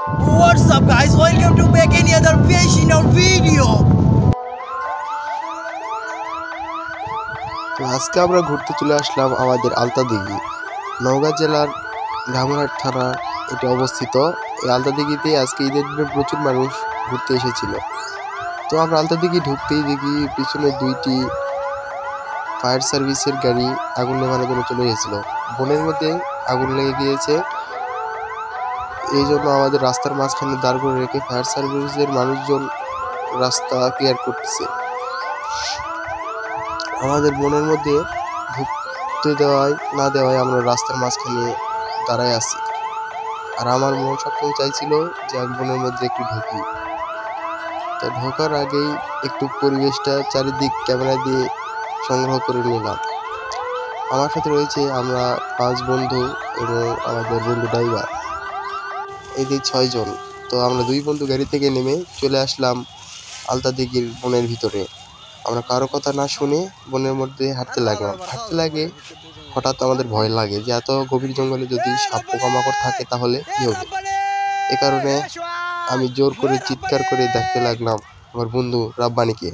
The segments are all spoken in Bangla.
What's up guys, welcome to back any other page in our video. তো আজকে আমরা ঘুরতে চলে আসলাম আমাদের আলতা দিঘি, নওগাঁ জেলার ধামরাট থানা এটা অবস্থিত। এই আলতা দিঘিতে আজকে ঈদের দিনে প্রচুর মানুষ ঘুরতে এসেছিল। তো আমরা আলতা দিঘি ঢুকতেই দেখি পিছনে দুইটি ফায়ার সার্ভিসের গাড়ি আগুন নেভানোর জন্য চলে গেছিল। বনের মধ্যে আগুন লেগে গিয়েছে, এই জন্য আমাদের রাস্তার মাঝখানে দাঁড় করে রেখে ফায়ার সার্ভিসের মানুষজন রাস্তা ক্লিয়ার করতেছে। আমাদের বনের মধ্যে ঢুকতে দেওয়ায় না দেওয়ায় আমরা রাস্তার মাঝখানে দাঁড়ায় আছি। আর আমার মন সবসময় চাইছিল যে আমি বনের মধ্যে একটু ঢুকি। তো ঢোকার আগেই একটু পরিবেশটা চারিদিক ক্যামেরা দিয়ে সংগ্রহ করে নিলাম। আমার সাথে রয়েছে আমরা 5 বন্ধু এবং আমাদের বন্ধু ড্রাইভার, এই যে 6 জন। তো আমরা 2 বন্ধু গাড়ি থেকে নেমে চলে আসলাম আলতা দিঘির বনের ভিতরে। আমরা কারো কথা না শুনে বনের মধ্যে হাঁটতে লাগলাম। হাঁটতে লাগে হঠাৎ আমাদের ভয় লাগে যে এত গভীর জঙ্গলে যদি সাপ পোকামাকড় থাকে তাহলে কী হবে। এ কারণে আমি জোর করে চিৎকার করে দেখতে লাগলাম আমার বন্ধু রাব্বানিকে।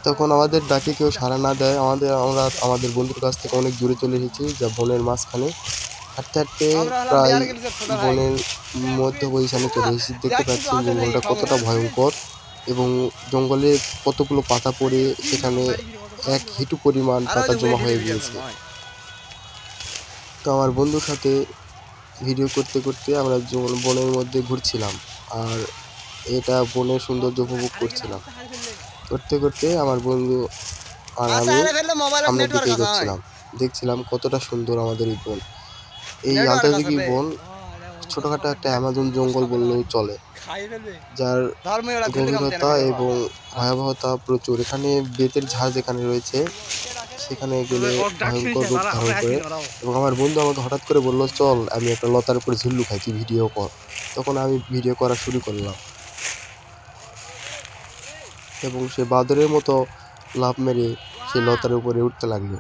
তখন আমাদের ডাকে কেউ সাড়া না দেয়, আমরা আমাদের বন্ধুর কাছ থেকে অনেক দূরে চলে এসেছি, যা বনের মাঝখানে। হাঁটতে হাঁটতে প্রায় বনের মধ্য পজিশনে চলে এসেছি। দেখতে পাচ্ছি জঙ্গলটা কতটা ভয়ঙ্কর এবং জঙ্গলে কতগুলো পাতা পড়ে সেখানে 1 হিঁটু পরিমাণ পাতা জমা হয়ে গিয়েছে। তো আমার বন্ধুর সাথে ভিডিও করতে করতে আমরা বনের মধ্যে ঘুরছিলাম আর এটা বনের সৌন্দর্য উপভোগ করছিলাম। করতে করতে আমার বন্ধু আর আমি সামনের দিকে এগোচ্ছিলাম, দেখছিলাম কতটা সুন্দর আমাদের এই বন। এই আলতা দিঘি বন ছোটখাটো একটা অ্যামাজন জঙ্গল বললেও চলে, যার গভীরতা এবং ভয়াবহতা প্রচুর। এখানে বেতের ঝাড় যেখানে রয়েছে সেখানে গেলে ভয়ঙ্কর রূপ ধারণ করে। এবং আমার বন্ধু আমাকে হঠাৎ করে বললো, চল আমি একটা লতার উপরে ঝুল্লু খাই, তুই ভিডিও কর। তখন আমি ভিডিও করা শুরু করলাম এবং সে বাদরের মতো লাফ মেরে সে লতার উপরে উঠতে লাগলো।